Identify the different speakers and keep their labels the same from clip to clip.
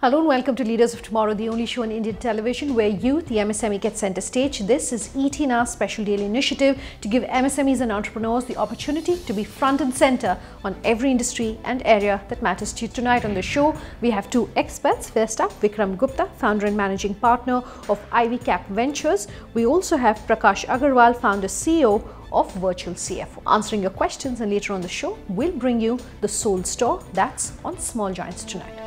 Speaker 1: Hello and welcome to Leaders of Tomorrow, the only show on Indian television where you, the MSME, get center stage. This is ET&R's special daily initiative to give MSMEs and entrepreneurs the opportunity to be front and center on every industry and area that matters to you. Tonight on the show, we have two experts. First up, Vikram Gupta, founder and managing partner of Ivy Cap Ventures. We also have Prakash Agarwal, founder CEO of Virtual CFO, answering your questions, and later on the show, we'll bring you the Soul Store. That's on Small Giants tonight.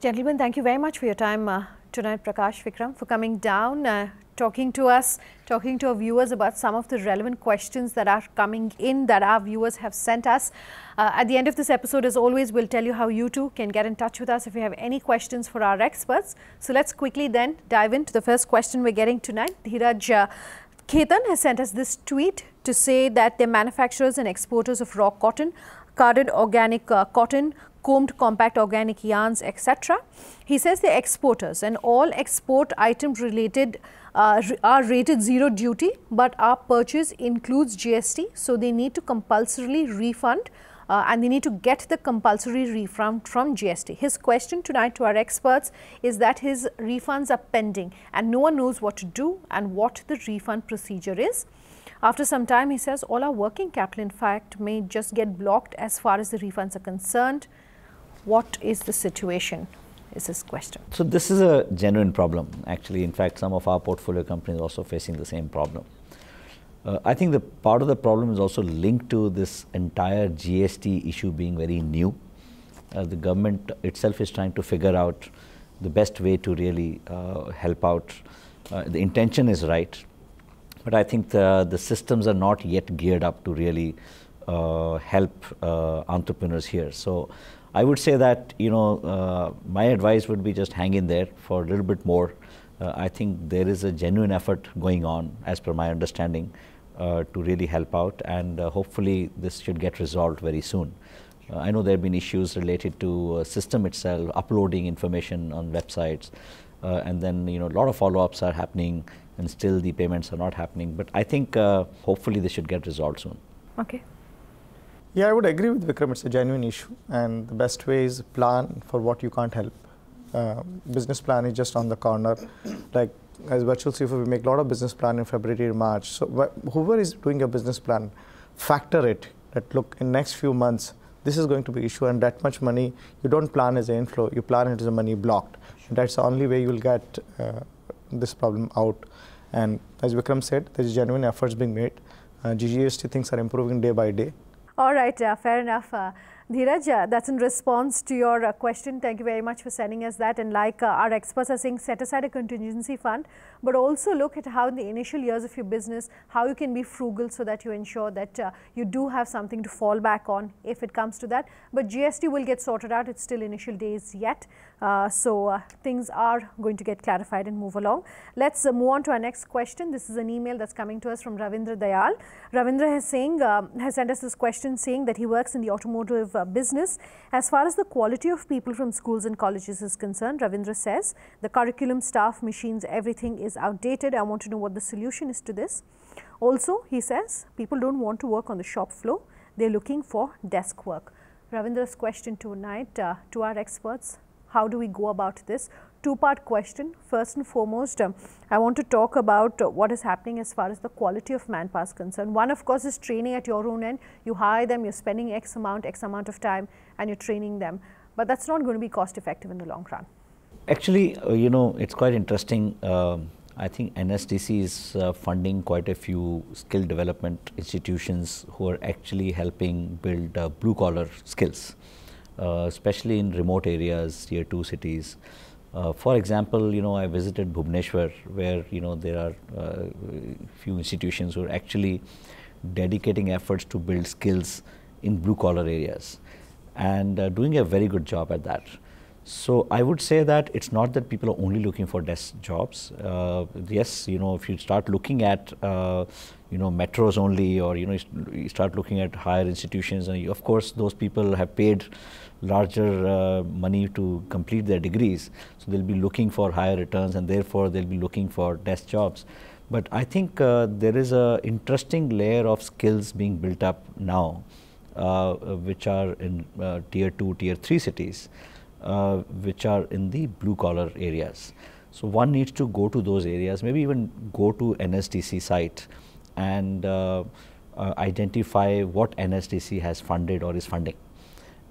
Speaker 1: Gentlemen, thank you very much for your time tonight, Prakash, Vikram, for coming down, talking to us, talking to our viewers about some of the relevant questions that are coming in that our viewers have sent us. At the end of this episode, as always, we'll tell you how you too can get in touch with us if you have any questions for our experts. So let's quickly then dive into the first question we're getting tonight. Dheeraj Ketan has sent us this tweet to say that they're manufacturers and exporters of raw cotton, carded organic cotton, combed compact organic yarns, etc. He says they're exporters and all export items related are rated zero duty, but our purchase includes GST, so they need to compulsorily refund and they need to get the compulsory refund from GST. His question tonight to our experts is that his refunds are pending and no one knows what to do and what the refund procedure is. After some time, he says all our working capital, in fact, may just get blocked as far as the refunds are concerned. What is the situation, is his question.
Speaker 2: So this is a genuine problem. Actually, in fact, some of our portfolio companies are also facing the same problem. I think the part of the problem is also linked to this entire GST issue being very new. The government itself is trying to figure out the best way to really help out. The intention is right, but I think the systems are not yet geared up to really help entrepreneurs here. So I would say that, my advice would be just hang in there for a little bit more. I think there is a genuine effort going on, as per my understanding, to really help out, and hopefully this should get resolved very soon. I know there have been issues related to system itself, uploading information on websites, and then a lot of follow-ups are happening, and still the payments are not happening. But I think hopefully this should get resolved soon.
Speaker 1: Okay.
Speaker 3: Yeah, I would agree with Vikram. It's a genuine issue, and the best way is plan for what you can't help. Business plan is just on the corner. Like as Virtual CFO, we make a lot of business plan in February, March. So whoever is doing a business plan, factor it that look, in next few months, this is going to be issue, and that much money, you don't plan as an inflow, you plan it as a money blocked. And that's the only way you will get this problem out. And as Vikram said, there is genuine efforts being made. GST things are improving day by day.
Speaker 1: All right, fair enough. Dheeraj, that's in response to your question. Thank you very much for sending us that. And like our experts are saying, set aside a contingency fund, but also look at how in the initial years of your business, how you can be frugal so that you ensure that you do have something to fall back on if it comes to that. But GST will get sorted out. It's still initial days yet. So things are going to get clarified and move along. Let's move on to our next question. This is an email that's coming to us from Ravindra Dayal. Ravindra has sent us this question saying that he works in the automotive business. As far as the quality of people from schools and colleges is concerned, Ravindra says the curriculum, staff, machines, everything is outdated. I want to know what the solution is to this. Also, he says people don't want to work on the shop floor. They're looking for desk work. Ravindra's question tonight to our experts: how do we go about this? Two-part question. First and foremost, I want to talk about what is happening as far as the quality of manpower is concerned. One, of course, is training at your own end. You hire them, you're spending X amount of time, and you're training them. But that's not going to be cost effective in the long run.
Speaker 2: Actually, it's quite interesting. I think NSDC is funding quite a few skill development institutions who are actually helping build blue-collar skills, especially in remote areas, tier 2 cities. For example, I visited Bhubaneswar, where there are few institutions who are actually dedicating efforts to build skills in blue-collar areas and doing a very good job at that. So I would say that it's not that people are only looking for desk jobs. Yes, if you start looking at metros only, or you start looking at higher institutions, and of course those people have paid larger money to complete their degrees, so they'll be looking for higher returns, and therefore they'll be looking for desk jobs. But I think there is a interesting layer of skills being built up now, which are in tier 2, tier 3 cities, which are in the blue collar areas. So one needs to go to those areas, maybe even go to NSDC site and identify what NSDC has funded or is funding.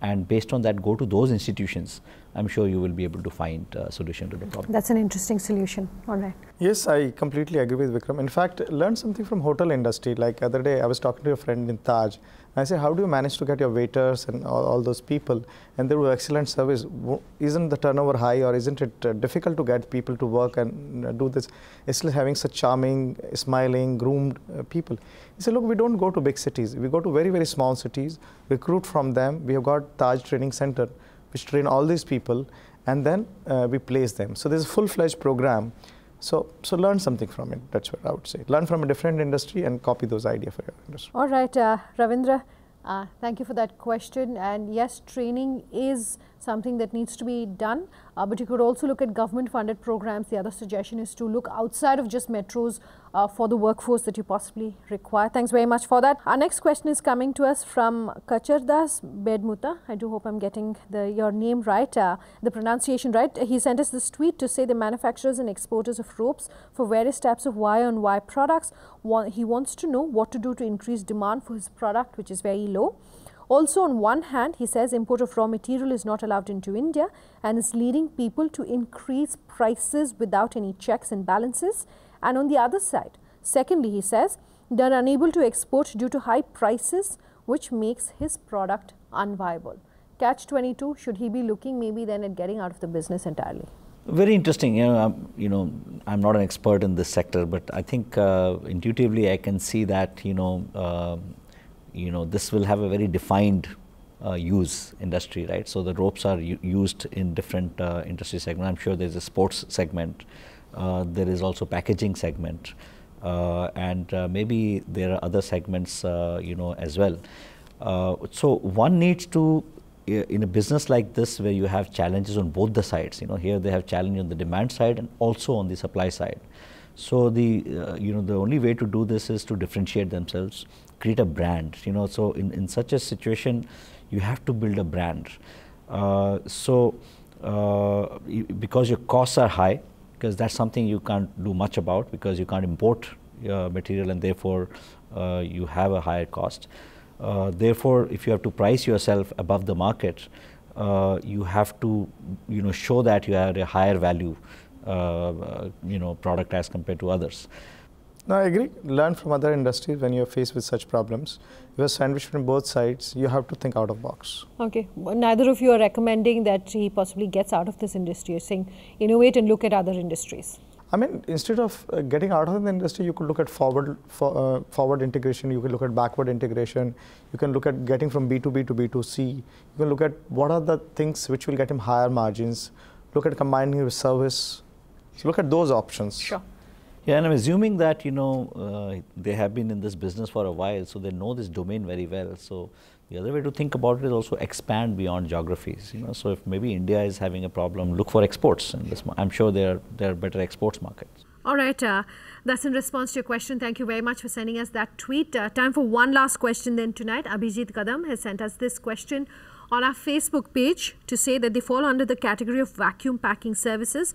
Speaker 2: And based on that, go to those institutions. I'm sure you will be able to find a solution to the problem.
Speaker 1: That's an interesting solution. All right.
Speaker 3: Yes, I completely agree with Vikram. In fact, learn something from hotel industry. Like other day, I was talking to a friend in Taj. And I said, how do you manage to get your waiters and all those people? And they were excellent service. Isn't the turnover high, or isn't it difficult to get people to work and do this? Still having such charming, smiling, groomed people. He said, look, we don't go to big cities. We go to very, very small cities, recruit from them. We have got Taj Training Center, which train all these people, and then we place them. So there's a full-fledged program. So learn something from it. That's what I would say. Learn from a different industry and copy those ideas for your industry.
Speaker 1: All right, Ravindra, thank you for that question. And yes, training is something that needs to be done, but you could also look at government-funded programs. The other suggestion is to look outside of just metros for the workforce that you possibly require. Thanks very much for that. Our next question is coming to us from Kachardas Bedmuta. I do hope I'm getting your name right, the pronunciation right. He sent us this tweet to say the manufacturers and exporters of ropes for various types of wire-on-wire products. He wants to know what to do to increase demand for his product, which is very low. Also, on one hand, he says import of raw material is not allowed into India and is leading people to increase prices without any checks and balances. And on the other side, secondly, he says they are unable to export due to high prices, which makes his product unviable. Catch 22, should he be looking maybe then at getting out of the business entirely?
Speaker 2: Very interesting. I'm not an expert in this sector, but I think intuitively I can see that this will have a very defined use industry, right? So the ropes are used in different industry segments. I'm sure there's a sports segment. There is also packaging segment, and maybe there are other segments, as well. So one needs to, in a business like this where you have challenges on both the sides, here they have challenge on the demand side and also on the supply side. So the only way to do this is to differentiate themselves, create a brand. So in such a situation, you have to build a brand. Because your costs are high, because that's something you can't do much about, because you can't import material and therefore you have a higher cost. Therefore, if you have to price yourself above the market, you have to show that you have a higher value product as compared to others.
Speaker 3: No, I agree. Learn from other industries when you're faced with such problems. If you're sandwiched from both sides, you have to think out of the box.
Speaker 1: Okay. Neither of you are recommending that he possibly gets out of this industry. You're saying innovate and look at other industries.
Speaker 3: I mean, instead of getting out of the industry, you could look at forward integration. You could look at backward integration. You can look at getting from B2B to B2C. You can look at what are the things which will get him higher margins. Look at combining with service. So look at those options.
Speaker 1: Sure.
Speaker 2: Yeah, and I'm assuming that they have been in this business for a while, so they know this domain very well. So the other way to think about it is also expand beyond geographies. So if maybe India is having a problem, look for exports. And I'm sure there are better exports markets.
Speaker 1: All right, that's in response to your question. Thank you very much for sending us that tweet. Time for one last question then tonight. Abhijit Kadam has sent us this question on our Facebook page to say that they fall under the category of vacuum packing services,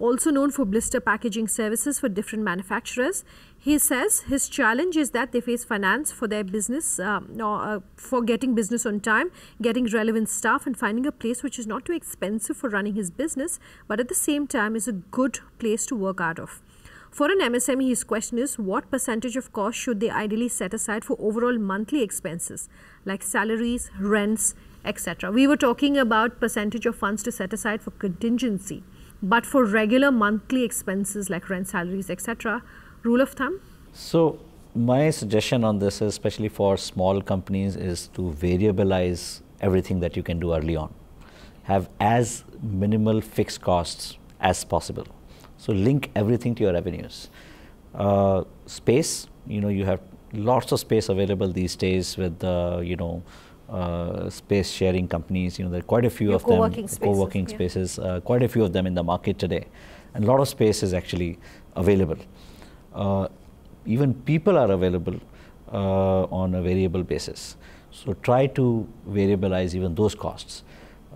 Speaker 1: also known for blister packaging services for different manufacturers. He says his challenge is that they face finance for their business, for getting business on time, getting relevant staff and finding a place which is not too expensive for running his business, but at the same time is a good place to work out of. For an MSME, his question is, what percentage of cost should they ideally set aside for overall monthly expenses like salaries, rents, etc.? We were talking about percentage of funds to set aside for contingency. But for regular monthly expenses like rent, salaries, etc., rule of thumb?
Speaker 2: So my suggestion on this, especially for small companies, is to variabilize everything that you can do early on. Have as minimal fixed costs as possible. So link everything to your revenues. Space, you have lots of space available these days with space sharing companies. There are quite a few of them, co-working spaces, quite a few of them in the market today, and a lot of space is actually available. even people are available on a variable basis. So try to variabilize even those costs.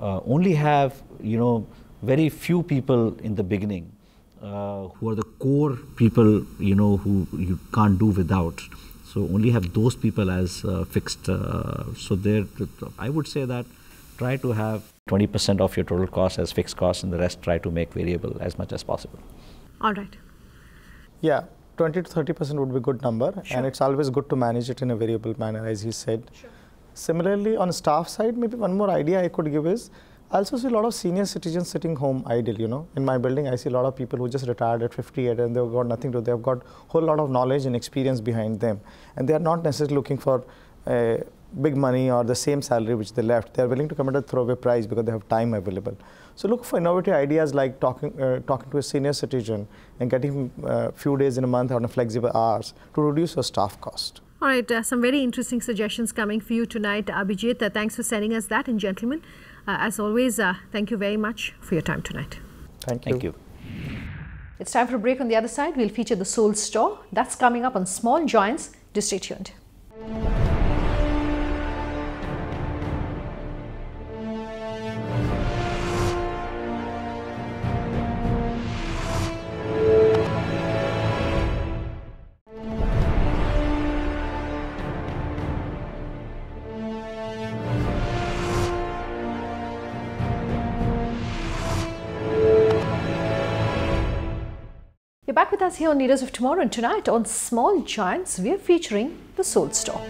Speaker 2: Only have, very few people in the beginning who are the core people, who you can't do without. So only have those people as fixed. So there, I would say that try to have 20% of your total cost as fixed costs, and the rest try to make variable as much as possible.
Speaker 1: All right.
Speaker 3: Yeah, 20 to 30% would be a good number, and it's always good to manage it in a variable manner, as he said.
Speaker 1: Sure.
Speaker 3: Similarly, on staff side, maybe one more idea I could give is, I also see a lot of senior citizens sitting home idle, In my building, I see a lot of people who just retired at 58 and they've got nothing to do. They've got a whole lot of knowledge and experience behind them. And they are not necessarily looking for big money or the same salary which they left. They're willing to come at a throwaway price because they have time available. So look for innovative ideas like talking to a senior citizen and getting him a few days in a month on a flexible hours to reduce your staff cost.
Speaker 1: All right, some very interesting suggestions coming for you tonight, Abhijit. Thanks for sending us that. And gentlemen, as always, thank you very much for your time tonight.
Speaker 3: Thank you.
Speaker 2: Thank you.
Speaker 1: It's time for a break. On the other side, we'll feature the Soul Store. That's coming up on Small Giants. Do stay tuned. You're back with us here on Leaders of Tomorrow, and tonight on Small Giants, we're featuring the Soul Store.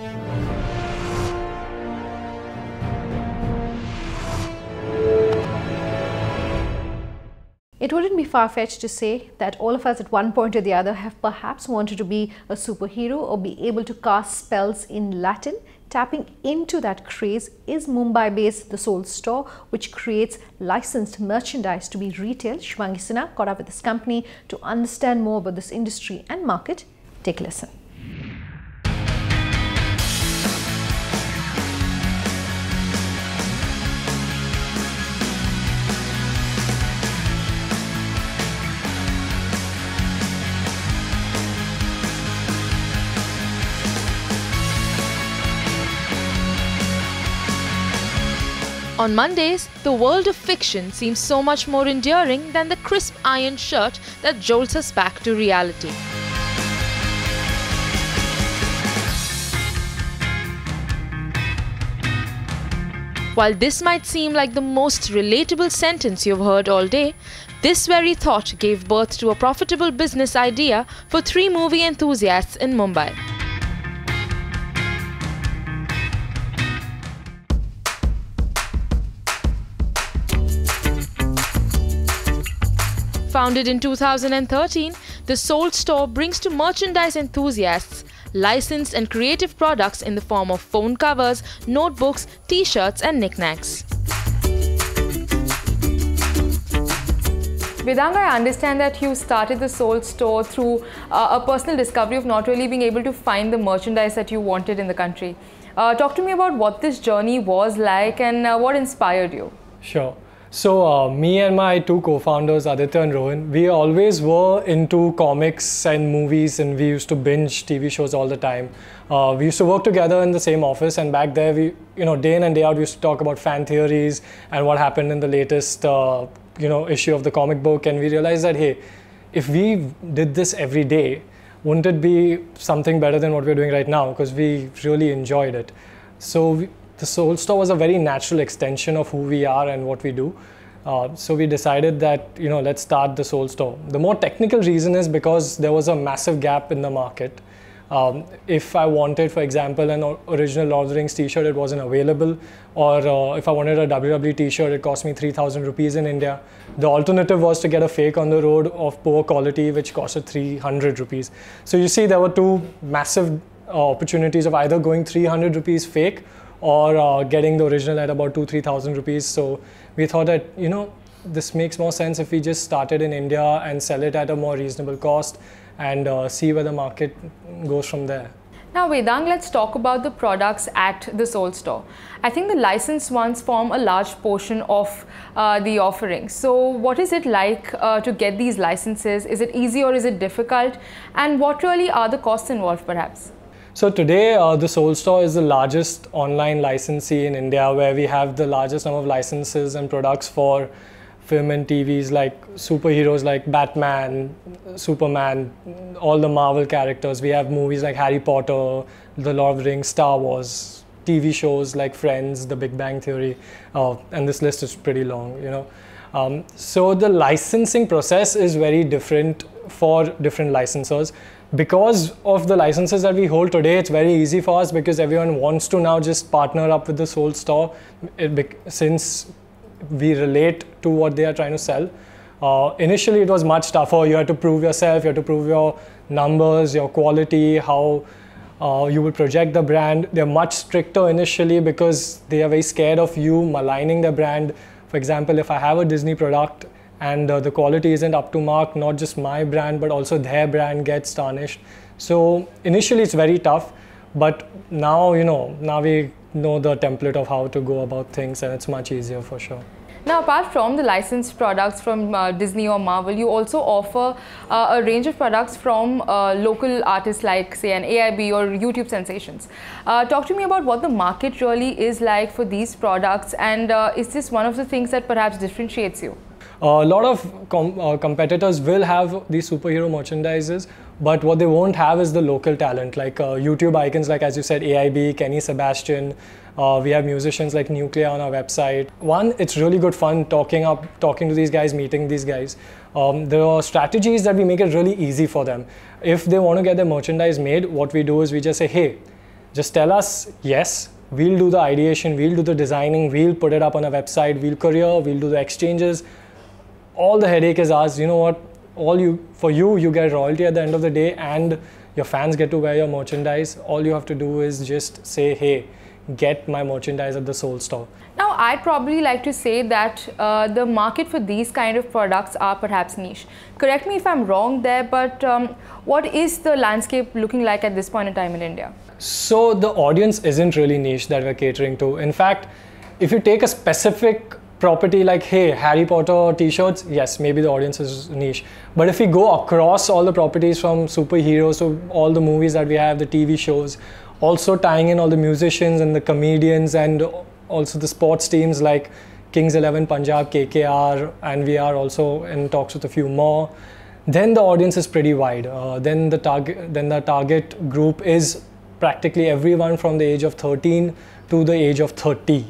Speaker 1: It wouldn't be far-fetched to say that all of us at one point or the other have perhaps wanted to be a superhero or be able to cast spells in Latin. Tapping into that craze is Mumbai-based The Soul Store, which creates licensed merchandise to be retailed. Shvangi Sinha caught up with this company to understand more about this industry and market. Take a listen.
Speaker 4: On Mondays, the world of fiction seems so much more endearing than the crisp iron shirt that jolts us back to reality. While this might seem like the most relatable sentence you've heard all day, this very thought gave birth to a profitable business idea for 3 movie enthusiasts in Mumbai. Founded in 2013, the Soul Store brings to merchandise enthusiasts licensed and creative products in the form of phone covers, notebooks, t-shirts and knickknacks.
Speaker 5: Vedang, I understand that you started the Soul Store through a personal discovery of not really being able to find the merchandise that you wanted in the country. Talk to me about what this journey was like and what inspired you.
Speaker 6: Sure. So me and my 2 co-founders, Aditya and Rohan, we always were into comics and movies, and we used to binge TV shows all the time. We used to work together in the same office, and back there we, day in and day out, we used to talk about fan theories and what happened in the latest, issue of the comic book. And we realized that, hey, if we did this every day, wouldn't it be something better than what we're doing right now? Because we really enjoyed it. So the Soul Store was a very natural extension of who we are and what we do. So we decided that, let's start the Soul Store. The more technical reason is because there was a massive gap in the market. If I wanted, for example, an original Lord of the Rings t-shirt, it wasn't available. Or if I wanted a WWE t-shirt, it cost me 3,000 rupees in India. The alternative was to get a fake on the road of poor quality, which costed 300 rupees. So you see, there were 2 massive opportunities of either going 300 rupees fake or getting the original at about 2,000-3,000 rupees. So we thought that, this makes more sense if we just started in India and sell it at a more reasonable cost and see where the market goes from there.
Speaker 5: Now Vedang, let's talk about the products at the Soul Store. I think the licensed ones form a large portion of the offering. So what is it like to get these licenses? Is it easy or is it difficult? And what really are the costs involved perhaps?
Speaker 6: So today the Soul Store is the largest online licensee in India, where we have the largest number of licenses and products for film and TVs like superheroes like Batman, Superman, all the Marvel characters. We have movies like Harry Potter, The Lord of the Rings, Star Wars, TV shows like Friends, The Big Bang Theory, and this list is pretty long, you know. So the licensing process is very different for different licensors. Because of the licenses that we hold today, it's very easy for us because everyone wants to now just partner up with the Soul Store since we relate to what they are trying to sell. Initially, it was much tougher. You had to prove yourself, you had to prove your numbers, your quality, how you would project the brand. They're much stricter initially because they are very scared of you maligning the brand. For example, if I have a Disney product and the quality isn't up to mark, not just my brand, but also their brand gets tarnished. So initially, it's very tough. But now, now we know the template of how to go about things, and it's much easier for sure.
Speaker 5: Now, apart from the licensed products from Disney or Marvel, you also offer a range of products from local artists like, say, an AIB or YouTube sensations. Talk to me about what the market really is like for these products, and is this one of the things that perhaps differentiates you?
Speaker 6: A lot of competitors will have these superhero merchandises, but what they won't have is the local talent, like YouTube icons like, as you said, AIB, Kenny Sebastian. We have musicians like Nuclear on our website. One, it's really good fun talking to these guys, meeting these guys. There are strategies that we make it really easy for them. If they want to get their merchandise made, what we do is we just say, hey, just tell us yes. We'll do the ideation, we'll do the designing, we'll put it up on a website, we'll courier, we'll do the exchanges. All the headache is ours. You know what? For you get royalty at the end of the day, and your fans get to wear your merchandise. All you have to do is just say, hey, get my merchandise at the Soul Store.
Speaker 5: Now, I'd probably like to say that the market for these kind of products are perhaps niche. Correct me if I'm wrong there, but what is the landscape looking like at this point in time in India?
Speaker 6: So the audience isn't really niche that we're catering to. In fact, if you take a specific property like, hey, Harry Potter t-shirts, yes, maybe the audience is niche. But if we go across all the properties from superheroes to all the movies that we have, the TV shows, also tying in all the musicians and the comedians and also the sports teams like Kings 11 Punjab, KKR, and we are also in talks with a few more, then the audience is pretty wide. Then the target group is practically everyone from the age of 13 to the age of 30.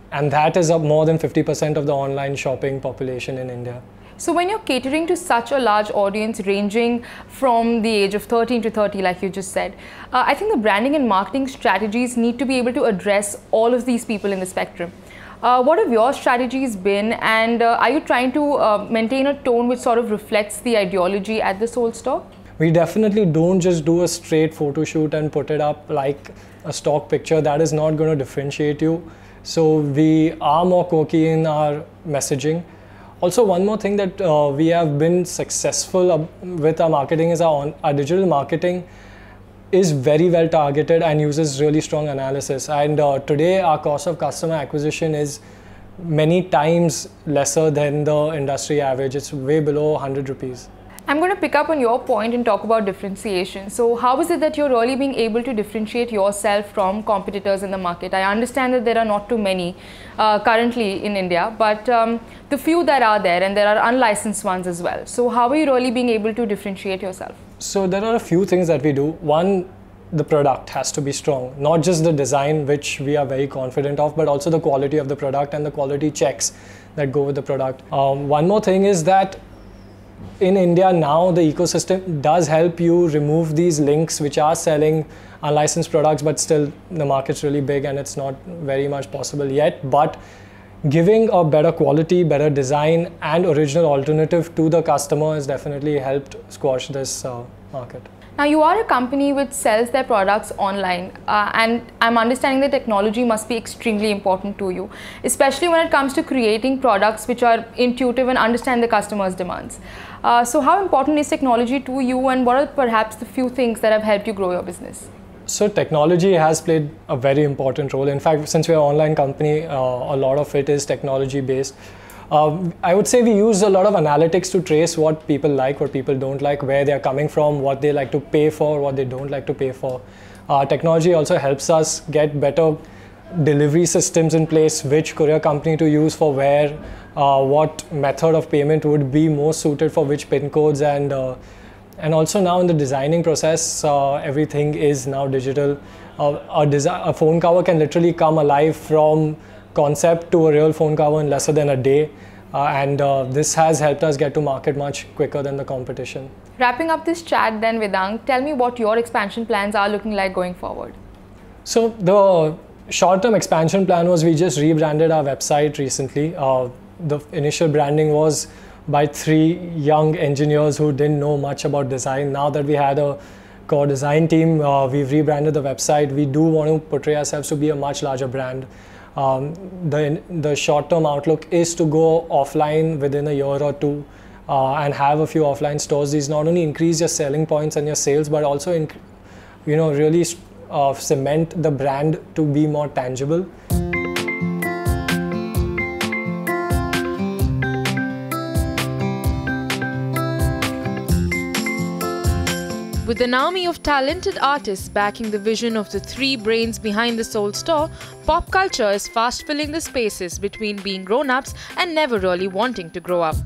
Speaker 6: And that is more than 50% of the online shopping population in India.
Speaker 5: So when you're catering to such a large audience ranging from the age of 13 to 30, like you just said, I think the branding and marketing strategies need to be able to address all of these people in the spectrum. What have your strategies been, and are you trying to maintain a tone which sort of reflects the ideology at the Soul Store?
Speaker 6: We definitely don't just do a straight photo shoot and put it up like a stock picture. That is not going to differentiate you. So we are more quirky in our messaging. Also, one more thing that we have been successful with our marketing is our digital marketing is very well targeted and uses really strong analysis. And today our cost of customer acquisition is many times lesser than the industry average. It's way below 100 rupees.
Speaker 5: I'm going to pick up on your point and talk about differentiation. So how is it that you're really being able to differentiate yourself from competitors in the market? I understand that there are not too many currently in India, but the few that are there, and there are unlicensed ones as well. So how are you really being able to differentiate yourself?
Speaker 6: So there are a few things that we do. One, the product has to be strong, not just the design, which we are very confident of, but also the quality of the product and the quality checks that go with the product. One more thing is that in India now, the ecosystem does help you remove these links which are selling unlicensed products, but still the market's really big and it's not very much possible yet. But giving a better quality, better design and original alternative to the customer has definitely helped squash this market.
Speaker 5: Now, you are a company which sells their products online, and I'm understanding that technology must be extremely important to you, especially when it comes to creating products which are intuitive and understand the customer's demands. So how important is technology to you, and what are perhaps the few things that have helped you grow your business?
Speaker 6: So technology has played a very important role. In fact, since we're an online company, a lot of it is technology based. I would say we use a lot of analytics to trace what people like, what people don't like, where they're coming from, what they like to pay for, what they don't like to pay for. Technology also helps us get better delivery systems in place, which courier company to use for where, what method of payment would be most suited for which pin codes, and also now in the designing process, everything is now digital. A phone cover can literally come alive from concept to a real phone cover in lesser than a day, and this has helped us get to market much quicker than the competition.
Speaker 5: Wrapping up this chat then, Vedant, tell me what your expansion plans are looking like going forward.
Speaker 6: So the short-term expansion plan was we just rebranded our website recently. The initial branding was by 3 young engineers who didn't know much about design. Now that we had a core design team, we've rebranded the website. We do want to portray ourselves to be a much larger brand. The short-term outlook is to go offline within a year or two and have a few offline stores. These not only increase your selling points and your sales, but also really cement the brand to be more tangible.
Speaker 4: With an army of talented artists backing the vision of the 3 brains behind the Soul Store, pop culture is fast filling the spaces between being grown-ups and never really wanting to grow up.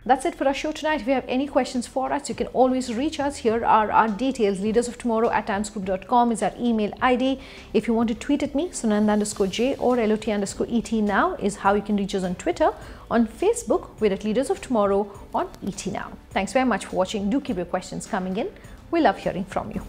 Speaker 1: That's it for our show tonight. If you have any questions for us, you can always reach us. Here are our details. leadersoftomorrow@timesgroup.com is our email ID. If you want to tweet at me, Sunanda_J or LOT_ET now is how you can reach us on Twitter. On Facebook, we're at Leaders of Tomorrow on ET Now. Thanks very much for watching. Do keep your questions coming in. We love hearing from you.